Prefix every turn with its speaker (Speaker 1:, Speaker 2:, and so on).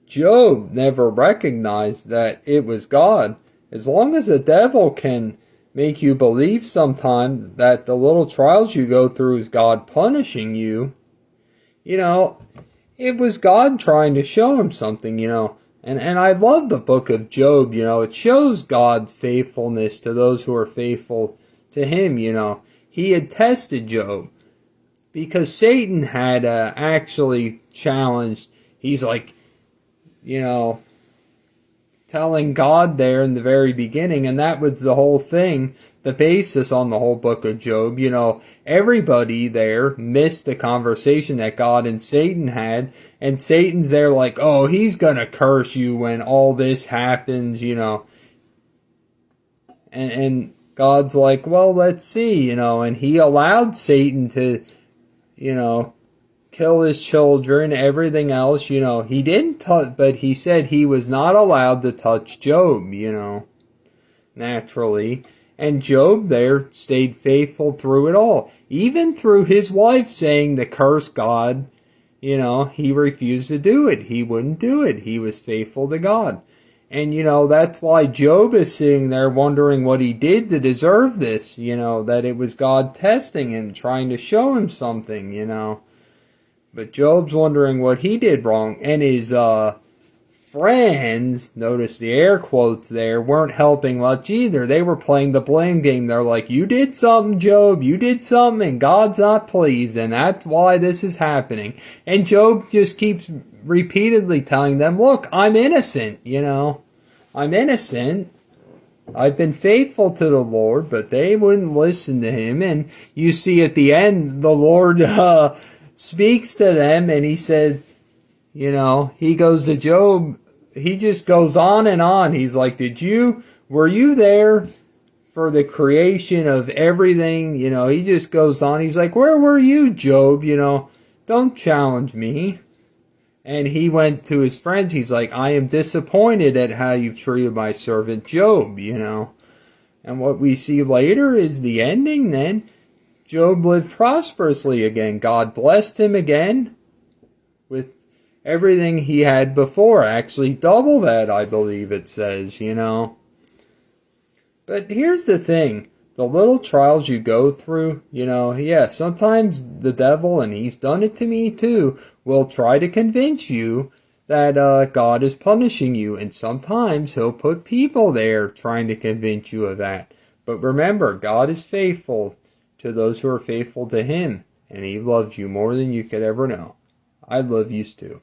Speaker 1: Job never recognized that it was God. As long as the devil can make you believe sometimes that the little trials you go through is God punishing you, it was God trying to show him something. And I love the book of Job, it shows God's faithfulness to those who are faithful to him, He had tested Job because Satan had actually challenged, he's like, telling God there in the very beginning, and that was the whole thing, the basis on the whole book of Job. Everybody there missed the conversation that God and Satan had, and Satan's there like, oh, he's gonna curse you when all this happens, and God's like, well, let's see, and he allowed Satan to, kill his children, everything else, he didn't touch, but he said he was not allowed to touch Job, naturally. And Job there stayed faithful through it all. Even through his wife saying to curse God, he refused to do it. He wouldn't do it. He was faithful to God. And, that's why Job is sitting there wondering what he did to deserve this, that it was God testing him, trying to show him something, But Job's wondering what he did wrong. And his friends, notice the air quotes there, weren't helping much either. They were playing the blame game. They're like, you did something, Job. You did something, and God's not pleased, and that's why this is happening. And Job just keeps repeatedly telling them, look, I'm innocent, I'm innocent. I've been faithful to the Lord, but they wouldn't listen to him. And you see at the end, the Lord speaks to them, and he says, he goes to Job, he just goes on and on. He's like, were you there for the creation of everything? He just goes on. He's like, where were you, Job? Don't challenge me. And he went to his friends. He's like, I am disappointed at how you've treated my servant Job, And what we see later is the ending then. Job lived prosperously again. God blessed him again with everything he had before. Actually, double that, I believe it says, But here's the thing. The little trials you go through, sometimes the devil, and he's done it to me too, will try to convince you that God is punishing you. And sometimes he'll put people there trying to convince you of that. But remember, God is faithful to those who are faithful to him. And he loves you more than you could ever know. I love you too.